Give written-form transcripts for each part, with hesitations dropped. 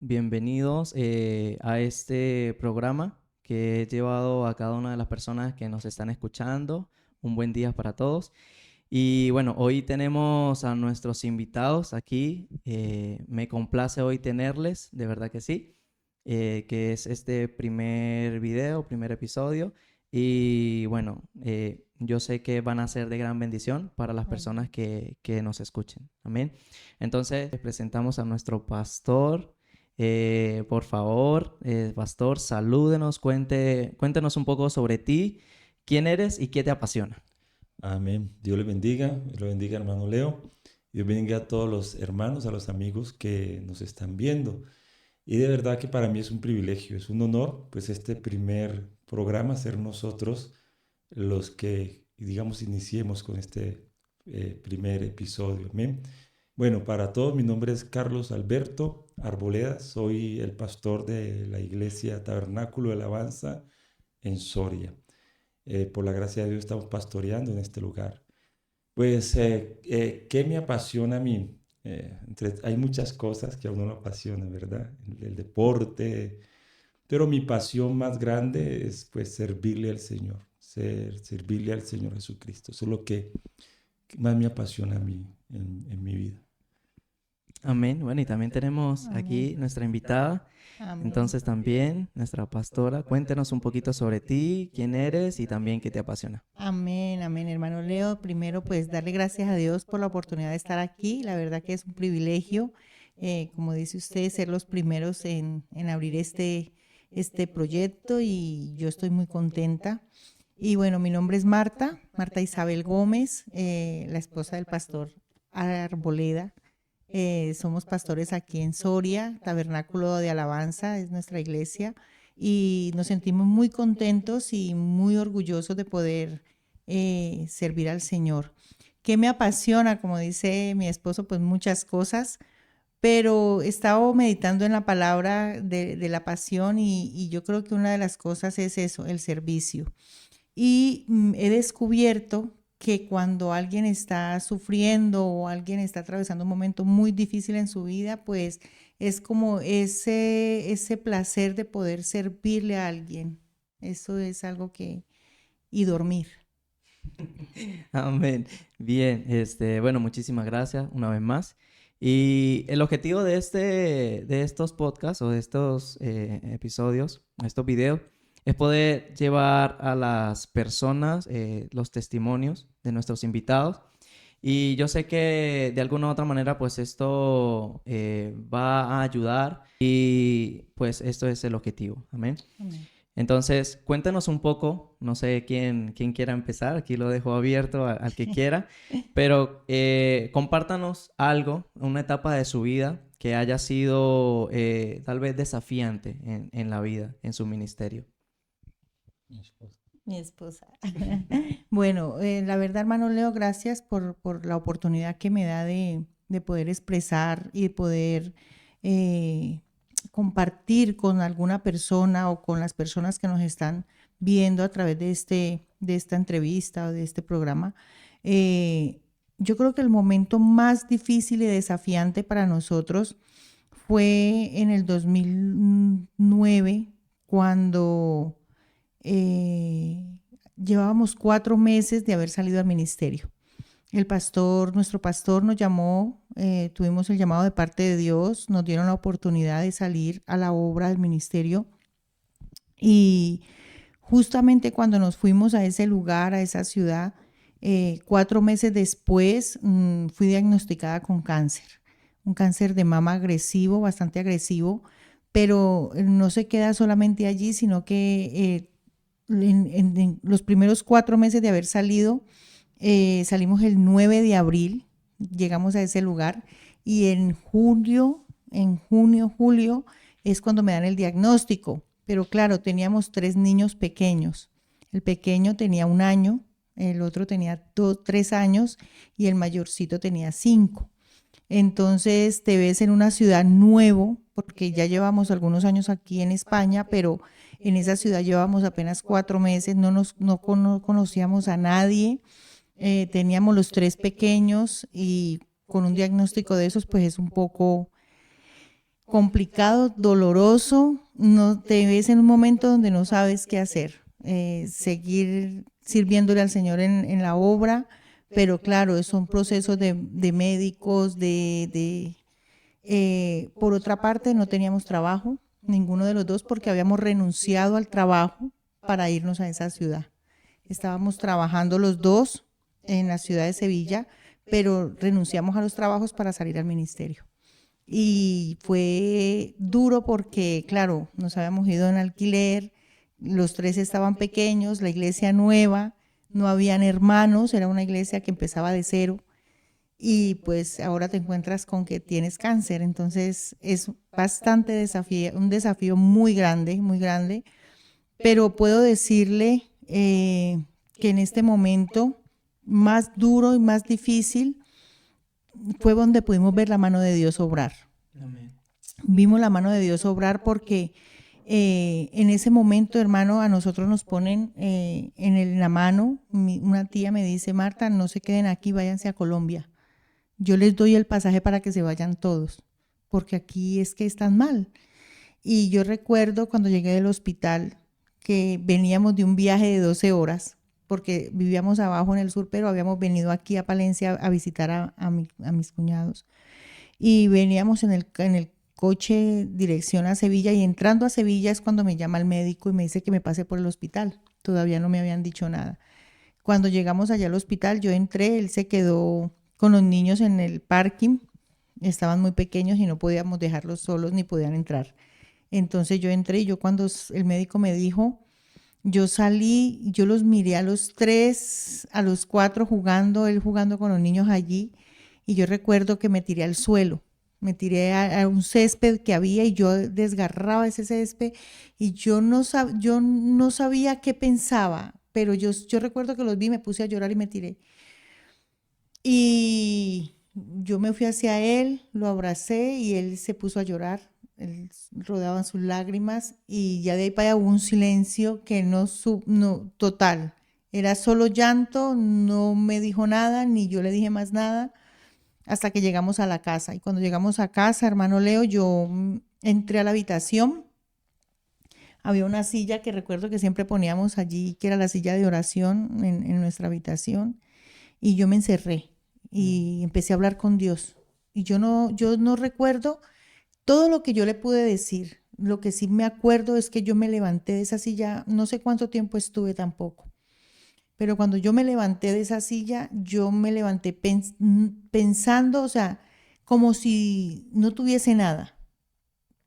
Bienvenidos a este programa que he llevado a cada una de las personas que nos están escuchando. Un buen día para todos. Y bueno, hoy tenemos a nuestros invitados aquí. Me complace hoy tenerles, de verdad que sí, que es este primer video, primer episodio. Y bueno, yo sé que van a ser de gran bendición para las personas Amén. que nos escuchen. Amén. Entonces, les presentamos a nuestro pastor. Por favor, pastor, salúdenos, cuéntenos un poco sobre ti, quién eres y qué te apasiona. Amén. Dios le bendiga hermano Leo. Dios bendiga a todos los hermanos, a los amigos que nos están viendo. Y de verdad que para mí es un privilegio, es un honor, pues este primer programa, ser nosotros los que, digamos, iniciemos con este primer episodio. Amén. Bueno, para todos, mi nombre es Carlos Alberto Arboleda, soy el pastor de la iglesia Tabernáculo de Alabanza en Soria. Por la gracia de Dios estamos pastoreando en este lugar. Pues, ¿qué me apasiona a mí? Hay muchas cosas que a uno lo apasiona, ¿verdad? El deporte, pero mi pasión más grande es pues servirle al Señor, servirle al Señor Jesucristo. Eso es lo que más me apasiona a mí en mi vida. Amén. Bueno, y también tenemos aquí Amén. nuestra invitada, Amén. entonces también nuestra pastora. Cuéntenos un poquito sobre ti, quién eres y también qué te apasiona. Amén, amén, hermano Leo. Primero, pues darle gracias a Dios por la oportunidad de estar aquí. La verdad que es un privilegio, como dice usted, ser los primeros en abrir este proyecto y yo estoy muy contenta. Y bueno, mi nombre es Marta, Marta Isabel Gómez, la esposa del pastor Arboleda. Somos pastores aquí en Soria, Tabernáculo de Alabanza es nuestra iglesia y nos sentimos muy contentos y muy orgullosos de poder servir al Señor. ¿Qué me apasiona? Como dice mi esposo, pues muchas cosas, pero he estado meditando en la palabra de la pasión y yo creo que una de las cosas es eso, el servicio. Y he descubierto que cuando alguien está sufriendo o alguien está atravesando un momento muy difícil en su vida, pues es como ese placer de poder servirle a alguien. Eso es algo que... Y dormir. Amén. Bien, bueno, muchísimas gracias una vez más. Y el objetivo de estos podcasts o de estos episodios, estos videos, es poder llevar a las personas los testimonios de nuestros invitados. Y yo sé que de alguna u otra manera, pues esto va a ayudar y pues esto es el objetivo. Amén. Amén. Entonces, cuéntanos un poco, no sé quién quiera empezar, aquí lo dejo abierto al que quiera, pero compártanos algo, una etapa de su vida que haya sido tal vez desafiante en la vida, en su ministerio. Mi esposa. Mi esposa. Bueno, la verdad, hermano Leo, gracias por la oportunidad que me da de poder expresar y de poder eh, compartir con alguna persona o con las personas que nos están viendo a través de esta entrevista o de este programa. Eh, yo creo que el momento más difícil y desafiante para nosotros fue en el 2009, cuando eh, llevábamos 4 meses de haber salido al ministerio. Nuestro pastor nos llamó, tuvimos el llamado de parte de Dios, nos dieron la oportunidad de salir a la obra del ministerio y justamente cuando nos fuimos a ese lugar, a esa ciudad, 4 meses después fui diagnosticada con cáncer, un cáncer de mama agresivo, bastante agresivo, pero no se queda solamente allí, sino que en los primeros 4 meses de haber salido, salimos el 9 de abril, llegamos a ese lugar y julio, es cuando me dan el diagnóstico. Pero claro, teníamos 3 niños pequeños. El pequeño tenía 1 año, el otro tenía 3 años y el mayorcito tenía 5. Entonces te ves en una ciudad nuevo, porque ya llevamos algunos años aquí en España, pero en esa ciudad llevamos apenas 4 meses, no conocíamos a nadie, teníamos los 3 pequeños y con un diagnóstico de esos, pues es un poco complicado, doloroso, no te ves en un momento donde no sabes qué hacer, seguir sirviéndole al Señor en la obra, pero claro, son procesos de médicos, por otra parte no teníamos trabajo, ninguno de los dos, porque habíamos renunciado al trabajo para irnos a esa ciudad. Estábamos trabajando los dos en la ciudad de Sevilla, pero renunciamos a los trabajos para salir al ministerio. Y fue duro porque, claro, nos habíamos ido en alquiler, los tres estaban pequeños, la iglesia nueva, no habían hermanos, era una iglesia que empezaba de cero y pues ahora te encuentras con que tienes cáncer, entonces es bastante desafío, un desafío muy grande, pero puedo decirle que en este momento más duro y más difícil fue donde pudimos ver la mano de Dios obrar. Amén. Vimos la mano de Dios obrar porque en ese momento, hermano, a nosotros nos ponen en la mano, una tía me dice, Marta, no se queden aquí, váyanse a Colombia. Yo les doy el pasaje para que se vayan todos, porque aquí es que están mal. Y yo recuerdo cuando llegué del hospital que veníamos de un viaje de 12 horas, porque vivíamos abajo en el sur, pero habíamos venido aquí a Palencia a visitar a mis cuñados. Y veníamos en el coche dirección a Sevilla, y entrando a Sevilla es cuando me llama el médico y me dice que me pase por el hospital. Todavía no me habían dicho nada. Cuando llegamos allá al hospital, yo entré, él se quedó con los niños en el parking, estaban muy pequeños y no podíamos dejarlos solos ni podían entrar. Entonces yo entré y yo cuando el médico me dijo, yo salí, yo los miré a los tres, a los cuatro jugando, él jugando con los niños allí, y yo recuerdo que me tiré al suelo, me tiré a un césped que había y yo desgarraba ese césped y yo no sabía qué pensaba, pero yo recuerdo que los vi, me puse a llorar y me tiré. Y yo me fui hacia él, lo abracé y él se puso a llorar, él rodaban sus lágrimas y ya de ahí para allá hubo un silencio que no, total, era solo llanto, no me dijo nada, ni yo le dije más nada, hasta que llegamos a la casa. Y cuando llegamos a casa, hermano Leo, yo entré a la habitación, había una silla que recuerdo que siempre poníamos allí, que era la silla de oración en nuestra habitación, y yo me encerré y empecé a hablar con Dios. Y yo no recuerdo todo lo que yo le pude decir. Lo que sí me acuerdo es que yo me levanté de esa silla, no sé cuánto tiempo estuve tampoco, pero cuando yo me levanté de esa silla, yo me levanté pensando, o sea, como si no tuviese nada.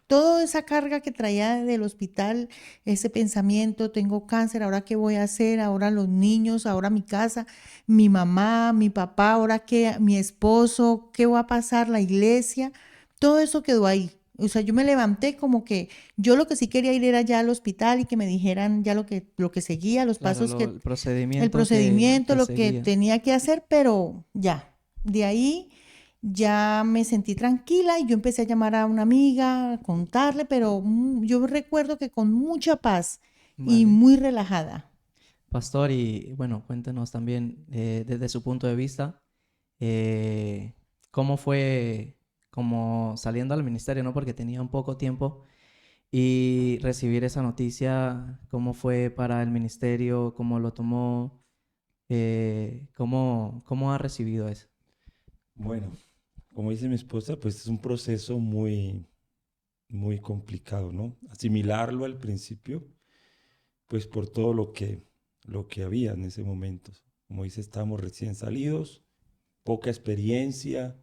Toda esa carga que traía del hospital, ese pensamiento, tengo cáncer, ahora qué voy a hacer, ahora los niños, ahora mi casa, mi mamá, mi papá, ahora qué, mi esposo, qué va a pasar, la iglesia, todo eso quedó ahí. O sea, yo me levanté como que yo lo que sí quería ir era ya al hospital y que me dijeran ya lo que seguía, los Claro, pasos el el procedimiento procedimiento, que lo que seguía. tenía que hacer, pero ya, de ahí ya me sentí tranquila y yo empecé a llamar a una amiga, a contarle, pero yo recuerdo que con mucha paz y Vale. muy relajada. Pastor, y bueno, cuéntenos también desde su punto de vista, eh, cómo fue como saliendo al ministerio, ¿no? Porque tenía un poco tiempo y recibir esa noticia, cómo fue para el ministerio, cómo lo tomó, cómo ha recibido eso. Bueno, como dice mi esposa, pues es un proceso muy, muy complicado, ¿no? Asimilarlo al principio, pues por todo lo que había en ese momento. Como dice, estamos recién salidos, poca experiencia.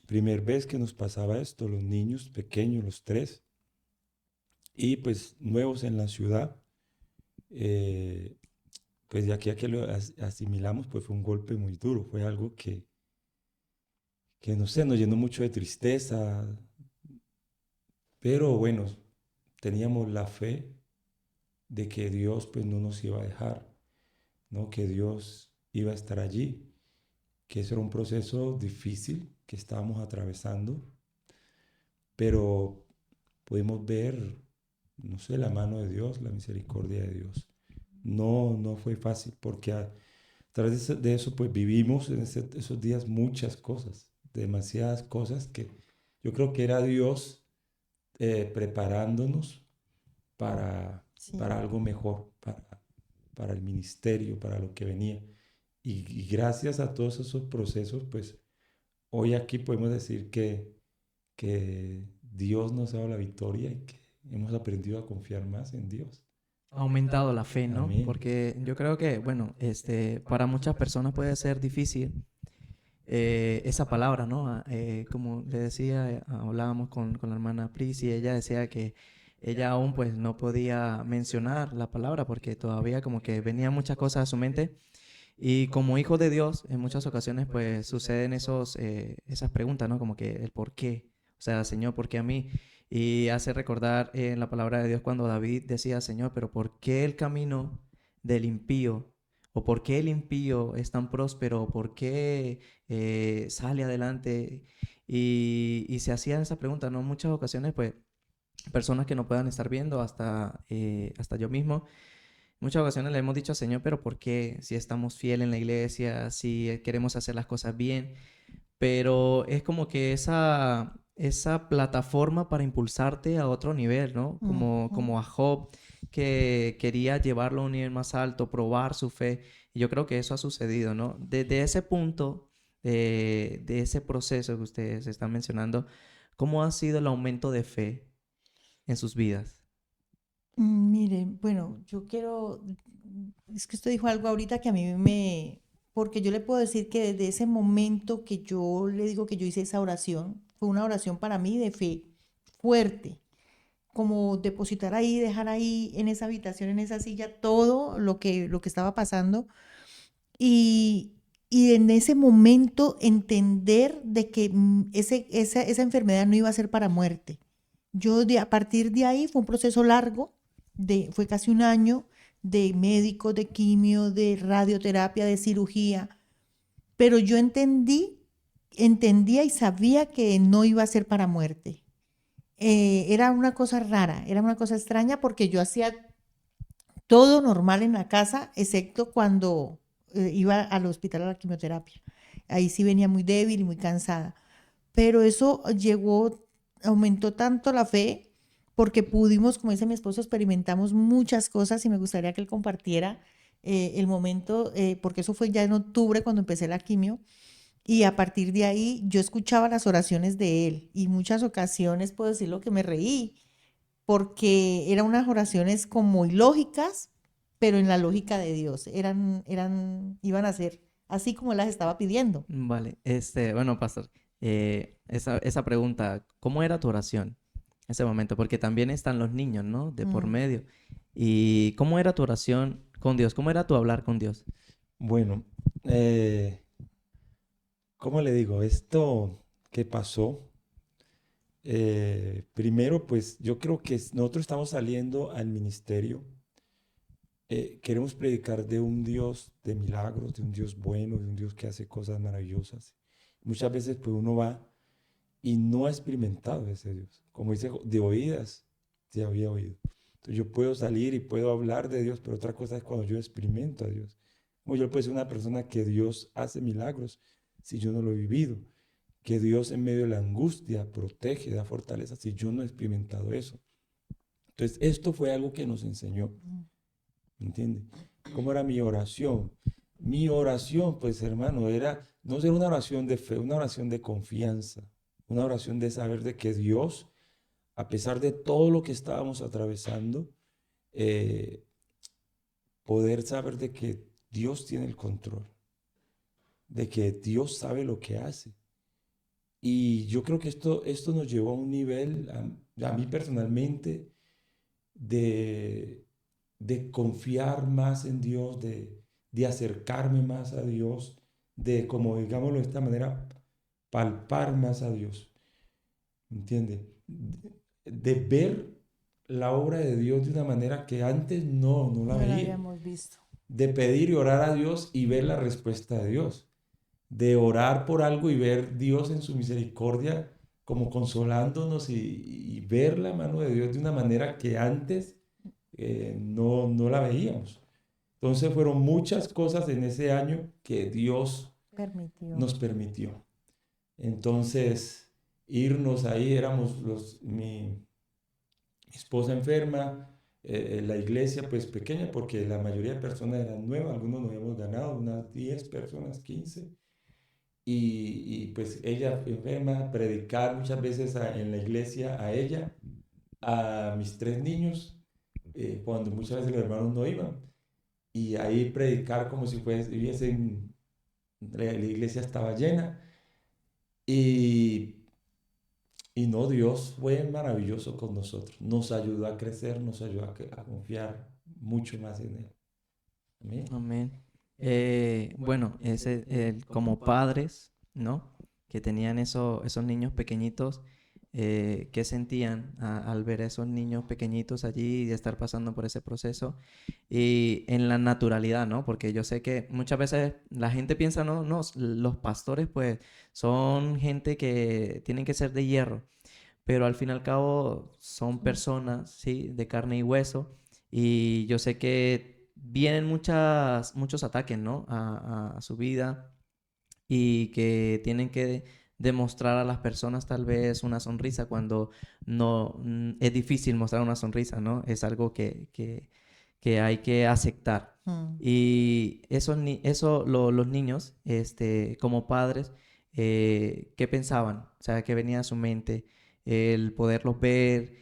Primer vez que nos pasaba esto, los niños pequeños, los tres, y pues nuevos en la ciudad. eh, pues de aquí a que lo asimilamos, pues fue un golpe muy duro, fue algo que no sé, nos llenó mucho de tristeza, pero bueno, teníamos la fe de que Dios pues no nos iba a dejar, ¿no? Que Dios iba a estar allí, que eso era un proceso difícil que estábamos atravesando, pero pudimos ver, no sé, la mano de Dios, la misericordia de Dios. No, no fue fácil porque a través de eso pues vivimos en esos días muchas cosas, demasiadas cosas que Yo creo que era Dios preparándonos Sí. para algo mejor, para el ministerio, para lo que venía. Y gracias a todos esos procesos, pues hoy aquí podemos decir que Dios nos ha dado la victoria y que hemos aprendido a confiar más en Dios. Ha aumentado la fe, ¿no? Amén. Porque yo creo que, bueno, para muchas personas puede ser difícil esa palabra, ¿no? Como le decía, hablábamos con la hermana Pris y ella decía que ella aún pues no podía mencionar la palabra porque todavía como que venían muchas cosas a su mente y como hijo de Dios en muchas ocasiones pues suceden esas preguntas, ¿no? Como que el por qué, o sea, Señor, ¿por qué a mí? Y hace recordar en la palabra de Dios cuando David decía, Señor, pero ¿por qué el camino del impío? ¿O por qué el impío es tan próspero? ¿Por qué sale adelante? Y se hacían esas preguntas, ¿no? En muchas ocasiones, pues, personas que no puedan estar viendo, hasta yo mismo, muchas ocasiones le hemos dicho al Señor, pero ¿por qué? Si estamos fieles en la iglesia, si queremos hacer las cosas bien, pero es como que esa plataforma para impulsarte a otro nivel, ¿no? Ujú. Como a Job, que quería llevarlo a un nivel más alto, probar su fe. Y yo creo que eso ha sucedido, ¿no? Desde ese punto, de ese proceso que ustedes están mencionando, ¿cómo ha sido el aumento de fe en sus vidas? Miren, bueno, yo quiero, es que usted dijo algo ahorita que a mí porque yo le puedo decir que desde ese momento que yo le digo que yo hice esa oración, fue una oración para mí de fe fuerte, como depositar ahí, dejar ahí en esa habitación, en esa silla, todo lo que estaba pasando y, y en ese momento entender de que esa enfermedad no iba a ser para muerte. A partir de ahí fue un proceso largo, fue casi un año de médicos, de quimio, de radioterapia, de cirugía, pero yo entendía y sabía que no iba a ser para muerte. Era una cosa rara, era una cosa extraña porque yo hacía todo normal en la casa, excepto cuando iba al hospital a la quimioterapia. Ahí sí venía muy débil y muy cansada. Pero eso aumentó tanto la fe, porque pudimos, como dice mi esposo, experimentamos muchas cosas y me gustaría que él compartiera el momento, porque eso fue ya en octubre cuando empecé la quimio. Y a partir de ahí yo escuchaba las oraciones de él y muchas ocasiones puedo decirlo que me reí porque eran unas oraciones como ilógicas, pero en la lógica de Dios. Iban a ser así como él las estaba pidiendo. Vale, bueno, pastor, esa pregunta, ¿cómo era tu oración en ese momento? Porque también están los niños, ¿no? De por Mm. medio. ¿Y cómo era tu oración con Dios? ¿Cómo era tu hablar con Dios? Bueno, ¿cómo le digo? Esto que pasó, primero, pues yo creo que nosotros estamos saliendo al ministerio. Queremos predicar de un Dios de milagros, de un Dios bueno, de un Dios que hace cosas maravillosas. Muchas veces pues uno va y no ha experimentado ese Dios. Como dice, de oídas se había oído. Entonces yo puedo salir y puedo hablar de Dios, pero otra cosa es cuando yo experimento a Dios. Como yo puedo ser una persona que Dios hace milagros si yo no lo he vivido, que Dios en medio de la angustia protege, da fortaleza si yo no he experimentado eso. Entonces esto fue algo que nos enseñó. ¿Me entiende? ¿Cómo era mi oración? Mi oración, pues hermano, no ser una oración de fe, una oración de confianza, una oración de saber de que Dios, a pesar de todo lo que estábamos atravesando, eh, poder saber de que Dios tiene el control, de que Dios sabe lo que hace. Y yo creo que esto nos llevó a un nivel, a mí personalmente, de, de confiar más en Dios, de acercarme más a Dios, de, como digámoslo de esta manera, palpar más a Dios. ¿Entiende? De ver la obra de Dios de una manera que antes no la No la veía. habíamos visto. De pedir y orar a Dios y ver la respuesta de Dios. De orar por algo y ver Dios en su misericordia como consolándonos y ver la mano de Dios de una manera que antes no la veíamos. Entonces fueron muchas cosas en ese año que Dios Permitió. nos permitió. Entonces, irnos ahí, éramos mi esposa enferma, la iglesia pues pequeña porque la mayoría de personas eran nuevas, algunos nos habíamos ganado, unas 10 personas, 15, pues ella enferma, predicar muchas veces en la iglesia a ella, a mis 3 niños, cuando muchas veces los hermanos no iban, y ahí predicar como si hubiesen, la iglesia estaba llena, y no, Dios fue maravilloso con nosotros. Nos ayudó a crecer, nos ayudó a confiar mucho más en Él. Amén. Amén. Bueno, como padres, ¿no? Que tenían esos niños pequeñitos, ¿qué sentían al ver a esos niños pequeñitos allí y estar pasando por ese proceso? Y en la naturalidad, ¿no? Porque yo sé que muchas veces la gente piensa, no, no, los pastores pues son gente que tienen que ser de hierro, pero al fin y al cabo son personas, ¿sí? De carne y hueso, y yo sé que vienen muchos ataques, ¿no? A su vida, y que tienen que demostrar a las personas tal vez una sonrisa cuando no es difícil mostrar una sonrisa, ¿no? Es algo que hay que aceptar. Mm. Y los niños, como padres, ¿qué pensaban? O sea, ¿qué venía a su mente? El poderlos ver,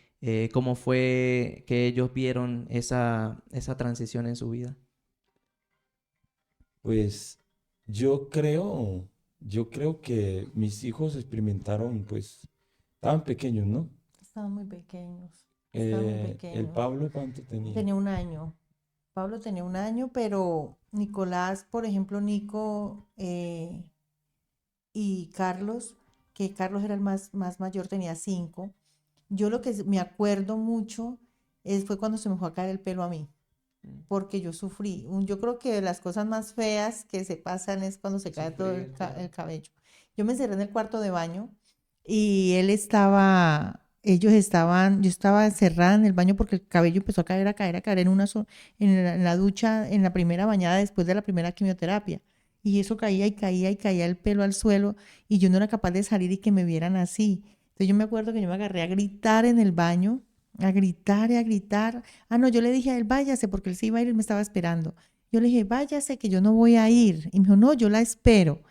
¿cómo fue que ellos vieron esa transición en su vida? Pues yo creo que mis hijos experimentaron, pues, estaban pequeños, ¿no? Estaban muy pequeños, estaban muy El pequeños. Pablo, ¿cuánto tenía? Tenía 1 año. Pablo tenía 1 año, pero Nicolás, por ejemplo, Nico y Carlos, que Carlos era el más mayor, tenía 5. Yo lo que me acuerdo mucho fue cuando se me fue a caer el pelo a mí, porque yo sufrí. Yo creo que las cosas más feas que se pasan es cuando se cae todo Sufrir, claro. el cabello. Yo me encerré en el cuarto de baño y yo estaba encerrada en el baño porque el cabello empezó a caer en la ducha, en la primera bañada después de la primera quimioterapia. Y eso caía y caía y caía el pelo al suelo y yo no era capaz de salir y que me vieran así. Entonces yo me acuerdo que yo me agarré a gritar en el baño, a gritar y a gritar. Ah, no, yo le dije a él, váyase, porque él se iba a ir, él me estaba esperando. Yo le dije, váyase, que yo no voy a ir. Y me dijo, no, yo la espero.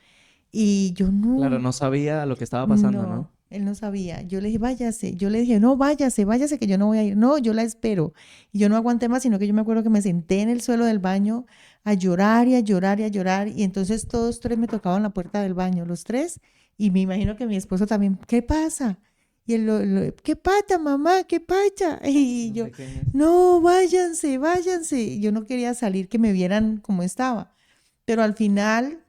Y yo Claro, no, no sabía lo que estaba pasando, no, ¿no? él no sabía. Yo le dije, váyase. Yo le dije, no, váyase, váyase, que yo no voy a ir. No, yo la espero. Y yo no aguanté más, sino que yo me acuerdo que me senté en el suelo del baño a llorar y a llorar y a llorar. Y entonces todos 3 me tocaban la puerta del baño, los 3. Y me imagino que mi esposo también, ¿qué pasa? Y él, ¿qué pasa, mamá? ¿Qué pasa? Y Son yo, pequeños. no, váyanse, váyanse. Y yo no quería salir, que me vieran como estaba. Pero al final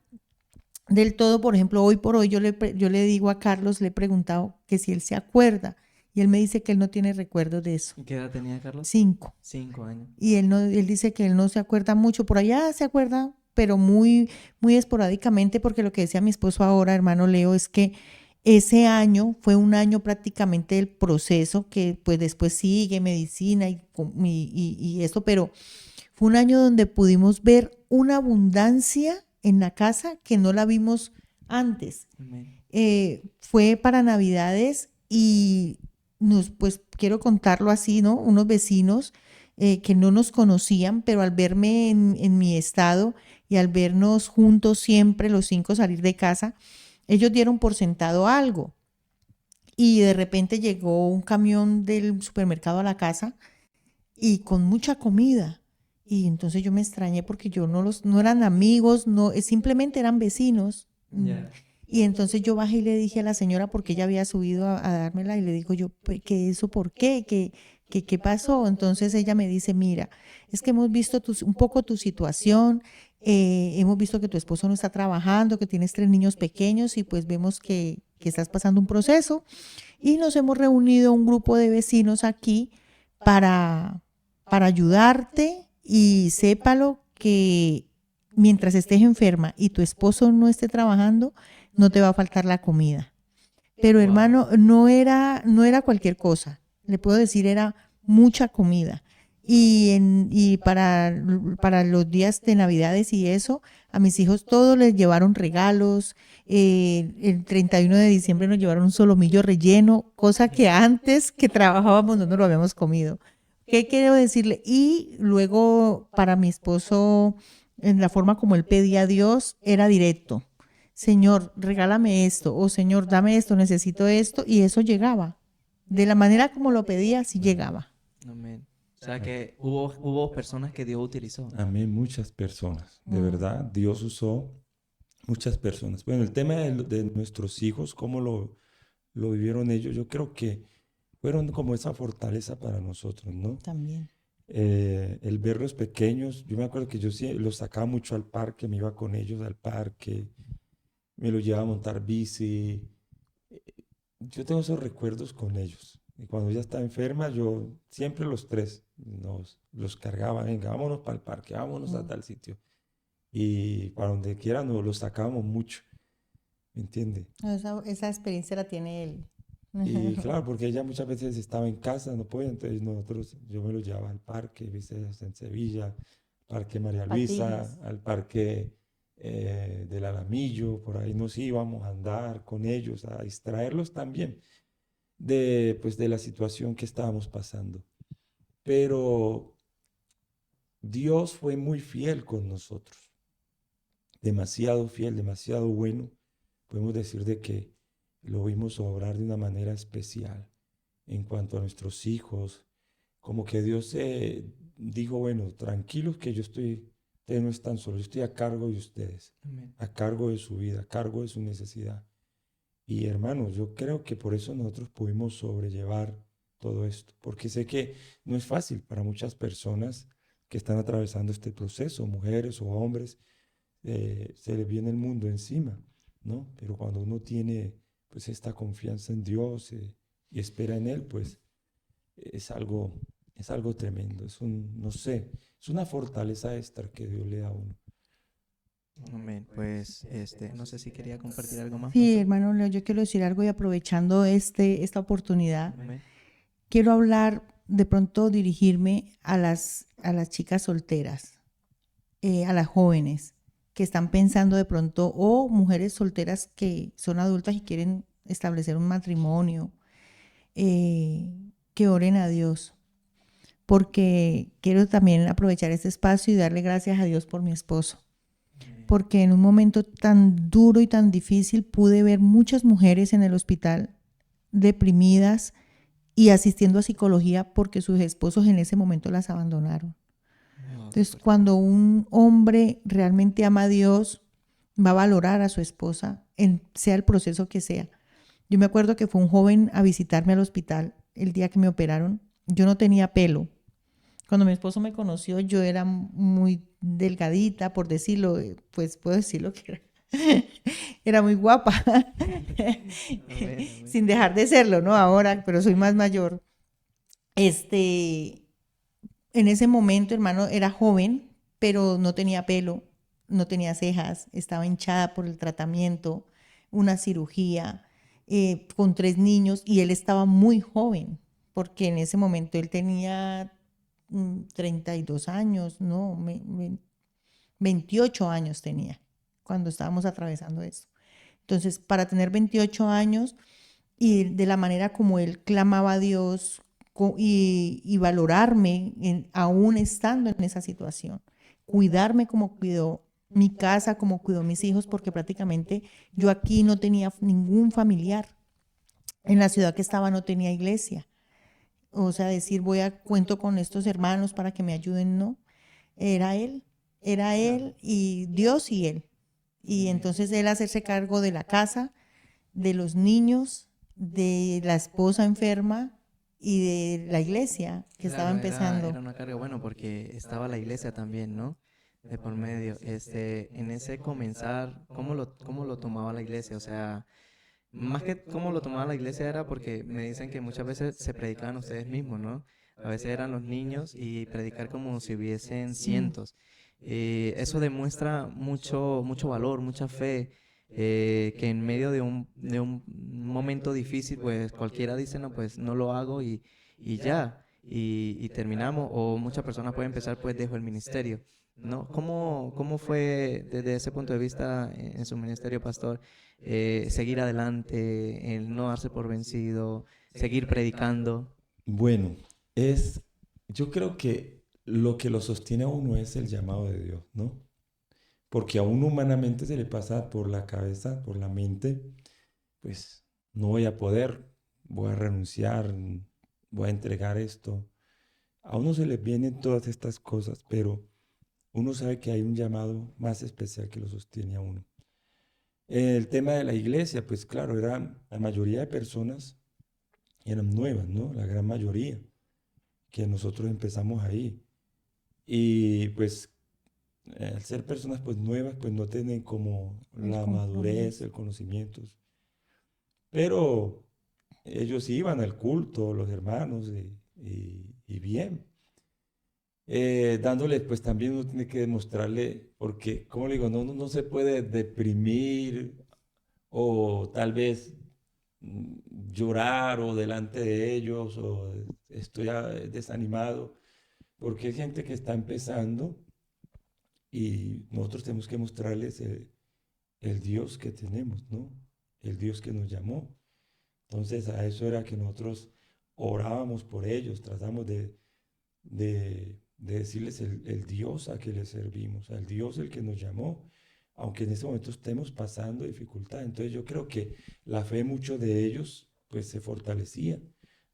del todo, por ejemplo, hoy por hoy yo le digo a Carlos, le he preguntado que si él se acuerda y él me dice que él no tiene recuerdo de eso. ¿Y qué edad tenía Carlos? 5. 5 años. Y él dice que él no se acuerda mucho, por allá se acuerda, pero muy, muy esporádicamente, porque lo que decía mi esposo ahora, hermano Leo, es que ese año fue un año prácticamente del proceso, que pues después sigue medicina y esto, pero fue un año donde pudimos ver una abundancia en la casa que no la vimos antes. Amén. Fue para Navidades y pues quiero contarlo así, ¿no? Unos vecinos que no nos conocían, pero al verme en mi estado y al vernos juntos siempre, los 5 salir de casa, ellos dieron por sentado algo. Y de repente llegó un camión del supermercado a la casa y con mucha comida. Y entonces yo me extrañé porque yo no eran amigos, no, simplemente eran vecinos. Ya. Y entonces yo bajé y le dije a la señora, porque ella había subido a dármela, y le digo yo, "Pues, ¿qué eso por qué? ¿Qué pasó?". Entonces ella me dice, mira, es que hemos visto un poco tu situación, hemos visto que tu esposo no está trabajando, que tienes 3 niños pequeños y pues vemos que estás pasando un proceso y nos hemos reunido un grupo de vecinos aquí para, para ayudarte y sépalo que mientras estés enferma y tu esposo no esté trabajando, no te va a faltar la comida. Pero Wow. hermano, no era cualquier cosa. Le puedo decir, era mucha comida. Y para los días de Navidades y eso, a mis hijos todos les llevaron regalos. El 31 de diciembre nos llevaron un solomillo relleno, cosa que antes que trabajábamos no nos lo habíamos comido. ¿Qué quiero decirle? Y luego para mi esposo, en la forma como él pedía a Dios, era directo. Señor, regálame esto, o Señor, dame esto, necesito esto, y eso llegaba. De la manera como lo pedía, sí llegaba. Amén. O sea que hubo personas que Dios utilizó. Amén, muchas personas. De verdad, Dios usó muchas personas. Bueno, el tema de nuestros hijos, cómo lo vivieron ellos, yo creo que fueron como esa fortaleza para nosotros, ¿no? También. El verlos pequeños, yo me acuerdo que yo sí los sacaba mucho al parque, me iba con ellos al parque, me los llevaba a montar bici. Yo tengo esos recuerdos con ellos. Y cuando ella estaba enferma, yo siempre los tres los cargaba, venga, vámonos para el parque, vámonos a tal sitio. Y para donde quiera nos los sacábamos mucho, ¿me entiende? Esa experiencia la tiene él. Y claro, porque ella muchas veces estaba en casa, no podía, entonces yo me lo llevaba al parque, viste, en Sevilla, Parque María Luisa, Patines. al parque del Alamillo, por ahí nos íbamos a andar con ellos, a distraerlos también pues, de la situación que estábamos pasando. Pero Dios fue muy fiel con nosotros, demasiado fiel, demasiado bueno. Podemos decir de que lo vimos obrar de una manera especial en cuanto a nuestros hijos, como que Dios dijo, bueno, tranquilos que ustedes no están solos, yo estoy a cargo de ustedes, Amén. a cargo de su vida, a cargo de su necesidad. Y hermanos, yo creo que por eso nosotros pudimos sobrellevar todo esto, porque sé que no es fácil para muchas personas que están atravesando este proceso, mujeres o hombres, se les viene el mundo encima, ¿no? Pero cuando uno tiene pues esta confianza en Dios y espera en Él, pues es algo tremendo, no sé, es una fortaleza extra que Dios le da a uno. Amén. Pues, no sé si quería compartir algo más, Sí, pastor. hermano Leo, yo quiero decir algo y aprovechando esta oportunidad, Amén. quiero hablar, de pronto dirigirme a las chicas solteras, a las jóvenes que están pensando de pronto, o mujeres solteras que son adultas y quieren establecer un matrimonio, que oren a Dios, porque quiero también aprovechar este espacio y darle gracias a Dios por mi esposo. Porque en un momento tan duro y tan difícil pude ver muchas mujeres en el hospital deprimidas y asistiendo a psicología porque sus esposos en ese momento las abandonaron. Wow, qué Entonces, fuerte. cuando un hombre realmente ama a Dios, va a valorar a su esposa, sea el proceso que sea. Yo me acuerdo que fue un joven a visitarme al hospital el día que me operaron. Yo no tenía pelo. Cuando mi esposo me conoció, yo era muy delgadita, por decirlo, pues puedo decirlo que era muy guapa, Amén. sin dejar de serlo, ¿no? Ahora, pero soy más mayor. En ese momento, hermano, era joven, pero no tenía pelo, no tenía cejas, estaba hinchada por el tratamiento, una cirugía, con 3 niños, y él estaba muy joven, porque en ese momento él tenía 32 años, no, 28 años tenía cuando estábamos atravesando esto. Entonces, para tener 28 años y de la manera como él clamaba a Dios y valorarme aún estando en esa situación, cuidarme como cuidó mi casa, como cuidó mis hijos, porque prácticamente yo aquí no tenía ningún familiar. En la ciudad que estaba no tenía iglesia. O sea, decir cuento con estos hermanos para que me ayuden, no. Era él y Dios y él. Y entonces él hacerse cargo de la casa, de los niños, de la esposa enferma y de la iglesia que estaba Claro, era empezando. una carga, bueno, porque estaba la iglesia también, ¿no? De por medio. En ese comenzar, ¿cómo lo tomaba la iglesia? O sea, más que cómo lo tomaba la iglesia era porque me dicen que muchas veces se predicaban ustedes mismos, ¿no? A veces eran los niños y predicar como si hubiesen Sí. cientos. Eso demuestra mucho valor, mucha fe, que en medio de un momento difícil, pues cualquiera dice, no, pues no lo hago y ya. y terminamos, o muchas personas pueden empezar pues dejo el ministerio, ¿no? ¿Cómo fue desde ese punto de vista en su ministerio, pastor, seguir adelante, el no darse por vencido, seguir predicando? Bueno, yo creo que lo que lo sostiene a uno es el llamado de Dios, ¿no? Porque a uno humanamente se le pasa por la cabeza, por la mente, pues no voy a poder, voy a renunciar, voy a entregar esto. A uno se le vienen todas estas cosas, pero uno sabe que hay un llamado más especial que lo sostiene a uno. El tema de la iglesia, pues claro, la mayoría de personas eran nuevas, ¿no? La gran mayoría, que nosotros empezamos ahí. Y pues al ser personas pues nuevas, pues no tienen como El la madurez, compromiso. el conocimiento. Pero ellos iban al culto, los hermanos, y bien. Dándole, pues también uno tiene que demostrarle, porque, como le digo, no se puede deprimir o tal vez llorar o delante de ellos o estoy desanimado, porque hay gente que está empezando y nosotros tenemos que mostrarles el Dios que tenemos, ¿no? El Dios que nos llamó. Entonces a eso era que nosotros orábamos por ellos, tratamos de decirles el Dios a que les servimos, al Dios el que nos llamó, aunque en este momento estemos pasando dificultad. Entonces yo creo que la fe de muchos de ellos pues se fortalecía.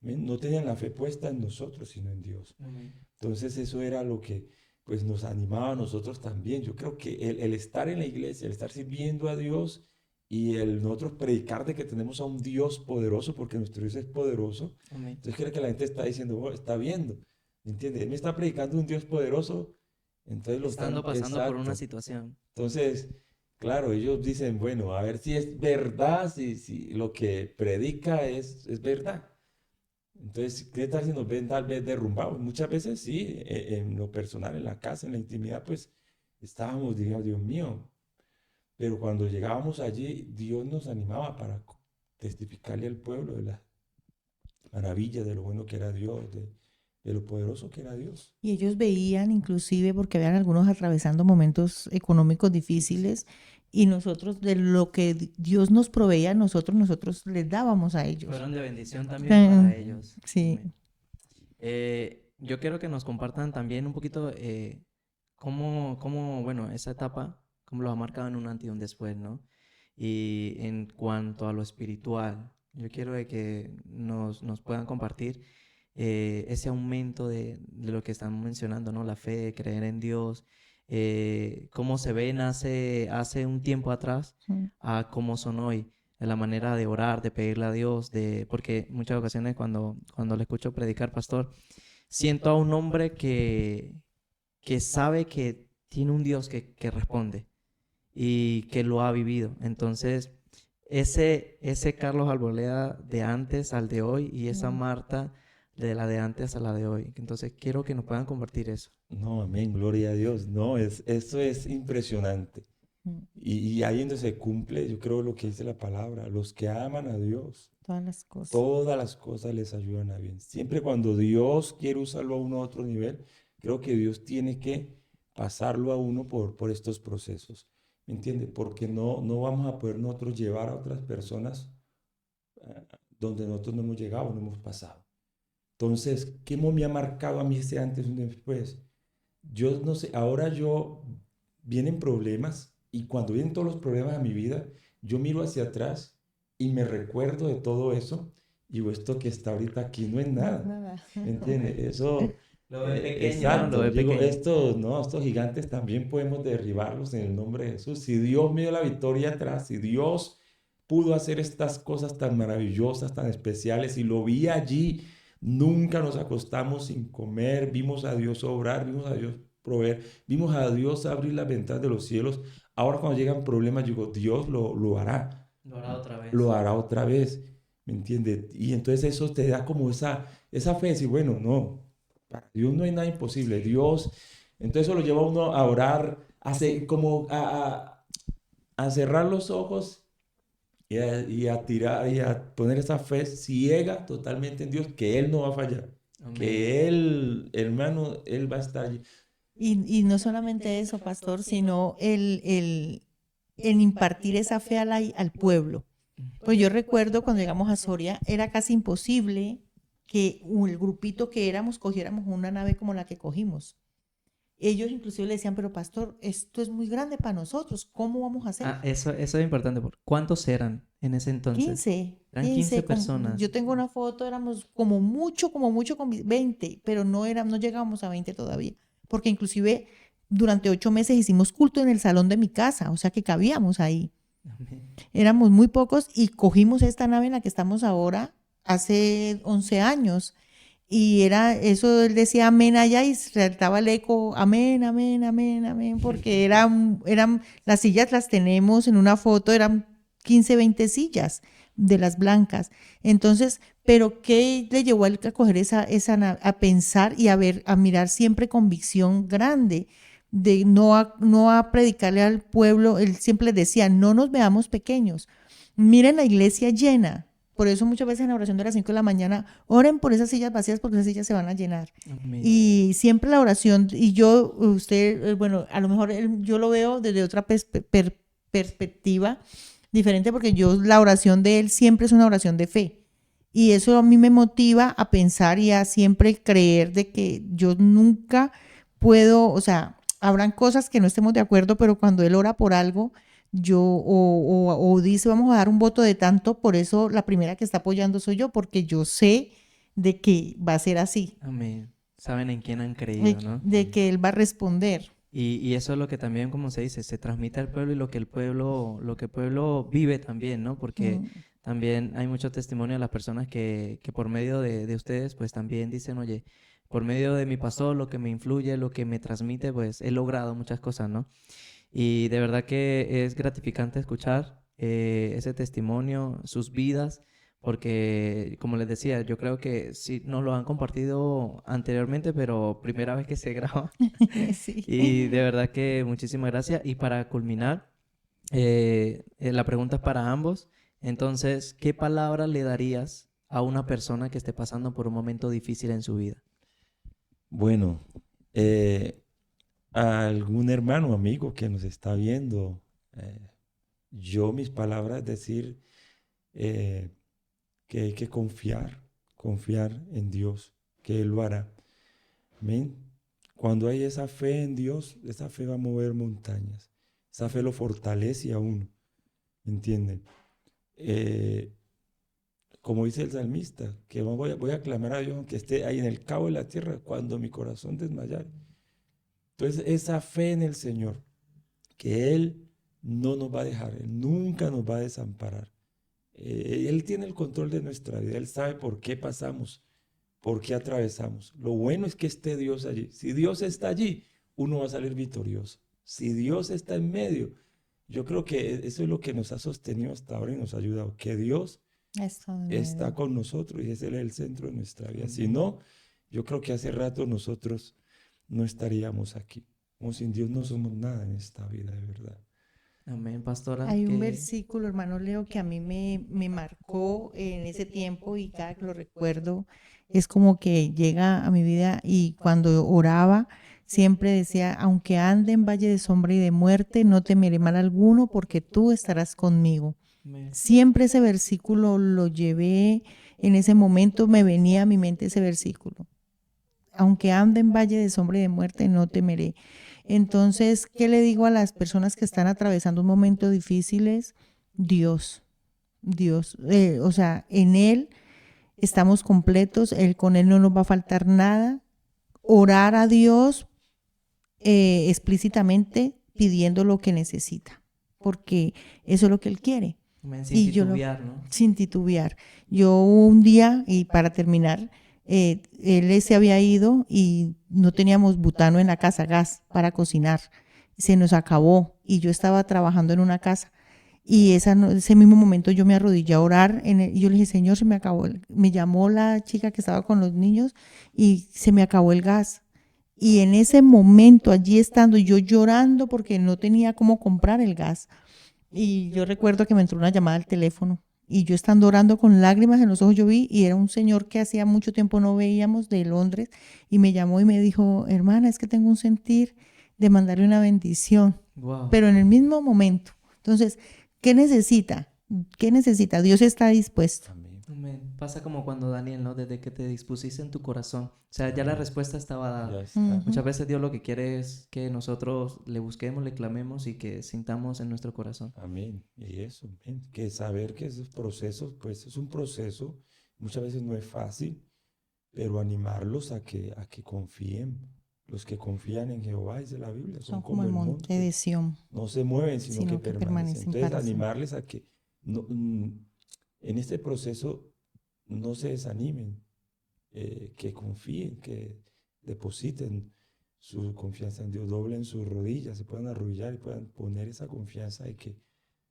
¿Ven? No tenían la fe puesta en nosotros, sino en Dios. Amén. Entonces eso era lo que pues nos animaba a nosotros también. Yo creo que el estar en la iglesia, el estar sirviendo a Dios y el nosotros predicar de que tenemos a un Dios poderoso, porque nuestro Dios es poderoso, Amén. entonces creo que la gente está diciendo, "Oh, está viendo, ¿entiendes? Él me está predicando un Dios poderoso, entonces lo están, Estando pasando por una exacto. situación. Entonces, claro, ellos dicen, bueno, a ver si es verdad, si lo que predica es verdad. Entonces, ¿qué está haciendo? Ven tal vez derrumbado. Muchas veces sí, en lo personal, en la casa, en la intimidad, pues estábamos, digamos, Dios mío. Pero cuando llegábamos allí, Dios nos animaba para testificarle al pueblo de las maravillas, de lo bueno que era Dios, de lo poderoso que era Dios. Y ellos veían inclusive, porque habían algunos atravesando momentos económicos difíciles, y nosotros de lo que Dios nos proveía a nosotros les dábamos a ellos. Fueron de bendición también para Sí, ellos. sí. Amén. Yo quiero que nos compartan también un poquito bueno, esa etapa, cómo lo ha marcado en un antes y un después, ¿no? Y en cuanto a lo espiritual, yo quiero de que nos puedan compartir ese aumento de lo que están mencionando, ¿no? La fe, creer en Dios, cómo se ven hace un tiempo atrás Mm. a cómo son hoy, de la manera de orar, de pedirle a Dios, porque muchas ocasiones cuando le escucho predicar, pastor, siento a un hombre que sabe que tiene un Dios que responde y que lo ha vivido. Entonces, ese Carlos Alboleda de antes al de hoy y esa Mm. Marta de la de antes a la de hoy. Entonces, quiero que nos puedan compartir eso. No, amén, gloria a Dios. No, eso es impresionante. Mm. Y ahí donde se cumple, yo creo lo que dice la palabra, los que aman a Dios, Todas las cosas. todas las cosas les ayudan a bien. Siempre cuando Dios quiere usarlo a uno a otro nivel, creo que Dios tiene que pasarlo a uno por estos procesos. ¿Me entiende? Porque no vamos a poder nosotros llevar a otras personas donde nosotros no hemos llegado, no hemos pasado. Entonces, ¿qué me ha marcado a mí ese antes y un después? Yo no sé, ahora vienen problemas y cuando vienen todos los problemas a mi vida, yo miro hacia atrás y me recuerdo de todo eso y digo, esto que está ahorita aquí no es nada. Nada. ¿Me entiendes? Eso, Lo ve pequeño, exacto. lo ve Digo, pequeño. estos gigantes también podemos derribarlos en el nombre de Jesús. Si Dios me dio la victoria atrás, si Dios pudo hacer estas cosas tan maravillosas, tan especiales, y lo vi allí, nunca nos acostamos sin comer, vimos a Dios obrar, vimos a Dios proveer, vimos a Dios abrir las ventanas de los cielos. Ahora cuando llegan problemas, digo, Dios lo hará, Lo hará otra vez. lo hará otra vez, ¿me entiendes? Y entonces eso te da como esa fe de decir, bueno, no, para Dios no hay nada imposible, Dios, entonces eso lo lleva a uno a orar, como a cerrar los ojos y a tirar y a poner esa fe ciega totalmente en Dios, que Él no va a fallar. Amén. que Él, hermano, Él va a estar allí. Y no solamente eso, pastor, sino el impartir esa fe al pueblo. Pues yo recuerdo cuando llegamos a Soria, era casi imposible que el grupito que éramos cogiéramos una nave como la que cogimos. Ellos inclusive le decían, pero pastor, esto es muy grande para nosotros, ¿cómo vamos a hacer? Eso es importante. ¿Cuántos eran en ese entonces? 15. Eran 15 personas. Yo tengo una foto, éramos como mucho con 20, pero no llegábamos a 20 todavía, porque inclusive durante 8 meses hicimos culto en el salón de mi casa, o sea que cabíamos ahí. Amén. Éramos muy pocos y cogimos esta nave en la que estamos ahora hace 11 años. Y era eso, él decía amén allá y saltaba el eco, amén, amén, amén, amén, porque eran las sillas las tenemos en una foto, eran 15, 20 sillas de las blancas. Entonces, pero ¿qué le llevó a él a coger a pensar y a mirar siempre convicción grande? De no a predicarle al pueblo, él siempre decía, no nos veamos pequeños, miren la iglesia llena. Por eso muchas veces en la oración de las 5 de la mañana, oren por esas sillas vacías porque esas sillas se van a llenar. Amén. Y siempre la oración, y bueno, a lo mejor yo lo veo desde otra perspectiva diferente porque la oración de él siempre es una oración de fe. Y eso a mí me motiva a pensar y a siempre creer de que yo nunca puedo, o sea, habrán cosas que no estemos de acuerdo, pero cuando él ora por algo, o dice vamos a dar un voto de tanto, por eso la primera que está apoyando soy yo, porque yo sé de que va a ser así. Amén. Saben en quién han creído, ¿no? De que él va a responder. Y eso es lo que también, como se dice, se transmite al pueblo y lo que el pueblo vive también, ¿no? Porque también hay mucho testimonio de las personas que por medio de ustedes, pues también dicen, oye, por medio de mi pastor, lo que me influye, lo que me transmite, pues he logrado muchas cosas, ¿no? Y de verdad que es gratificante escuchar ese testimonio, sus vidas, porque como les decía, yo creo que sí nos lo han compartido anteriormente, pero primera vez que se graba. Sí. Y de verdad que muchísimas gracias. Y para culminar, la pregunta es para ambos. Entonces, ¿qué palabra le darías a una persona que esté pasando por un momento difícil en su vida? Bueno, a algún hermano o amigo que nos está viendo, mis palabras decir que hay que confiar en Dios, que Él lo hará. Amén. Cuando hay esa fe en Dios, esa fe va a mover montañas. Esa fe lo fortalece a uno, ¿me entienden? Como dice el salmista, que voy a clamar a Dios aunque esté ahí en el cabo de la tierra, cuando mi corazón desmayare. Entonces, esa fe en el Señor, que Él no nos va a dejar, Él nunca nos va a desamparar. Él tiene el control de nuestra vida, Él sabe por qué pasamos, por qué atravesamos. Lo bueno es que esté Dios allí. Si Dios está allí, uno va a salir victorioso. Si Dios está en medio, yo creo que eso es lo que nos ha sostenido hasta ahora y nos ha ayudado, que Dios está con nosotros y ese es el centro de nuestra vida. Si no, yo creo que hace rato nosotros no estaríamos aquí. Como sin Dios no somos nada en esta vida, de verdad. Amén, pastora. Hay un versículo, hermano Leo, que a mí me marcó en ese tiempo y cada que lo recuerdo es como que llega a mi vida y cuando oraba siempre decía, aunque ande en valle de sombra y de muerte, no temeré mal alguno porque tú estarás conmigo. Amén. Siempre ese versículo lo llevé, en ese momento me venía a mi mente ese versículo. Aunque ande en valle de sombra y de muerte, no temeré. Entonces, ¿qué le digo a las personas que están atravesando un momento difíciles? Dios, o sea, en Él estamos completos, con Él no nos va a faltar nada. Orar a Dios explícitamente pidiendo lo que necesita, porque eso es lo que Él quiere. Amén, sin titubear, ¿no? Sin titubear. Yo un día, y para terminar, él se había ido y no teníamos butano en la casa, gas para cocinar. Se nos acabó y yo estaba trabajando en una casa y ese mismo momento yo me arrodillé a orar y yo le dije, Señor, se me acabó. Me llamó la chica que estaba con los niños y se me acabó el gas. Y en ese momento, allí estando yo llorando porque no tenía cómo comprar el gas. Y yo recuerdo que me entró una llamada al teléfono Y yo estando orando con lágrimas en los ojos, yo vi, y era un señor que hacía mucho tiempo no veíamos, de Londres, y me llamó y me dijo, hermana, es que tengo un sentir de mandarle una bendición, Wow. pero en el mismo momento. Entonces, ¿qué necesita? ¿Qué necesita? Dios está dispuesto. Amén. Amén. Pasa como cuando Daniel, ¿no? Desde que te dispusiste en tu corazón. O sea, ya la respuesta estaba Ya dada. está. Muchas veces Dios lo que quiere es que nosotros le busquemos, le clamemos y que sintamos en nuestro corazón. Amén. Y eso, amén. Que saber que esos procesos, pues es un proceso, muchas veces no es fácil, pero animarlos a que confíen. Los que confían en Jehová, dice la Biblia, son Son como el monte de Sión, no se mueven, sino que sino que permanecen. permanecen Entonces, para siempre. animarles a que en este proceso no se desanimen, que confíen, que depositen su confianza en Dios, doblen sus rodillas, se puedan arrodillar y puedan poner esa confianza de que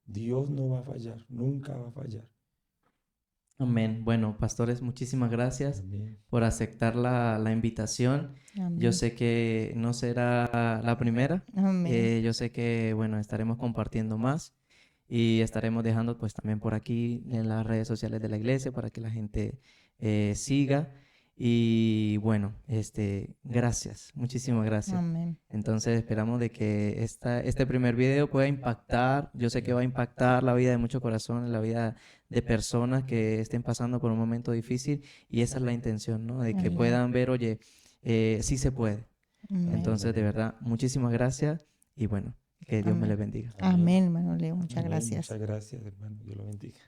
Dios no va a fallar, nunca va a fallar. Amén. Bueno, pastores, muchísimas gracias Amén. por aceptar la invitación. Yo Amén. sé que no será la primera. Amén. Yo sé que, bueno, estaremos compartiendo más y estaremos dejando pues también por aquí en las redes sociales de la iglesia para que la gente siga. Y bueno, gracias, muchísimas gracias. Amén. Entonces esperamos de que este primer video pueda impactar, yo sé que va a impactar la vida de muchos corazones, la vida de personas que estén pasando por un momento difícil y esa es la intención, ¿no? De que Amén. puedan ver, oye, sí se puede. Amén. Entonces, de verdad, muchísimas gracias y bueno, que Dios me Amén. les bendiga. Amén, hermano Leo. Muchas Amén. gracias. Muchas gracias, hermano. Dios lo bendiga.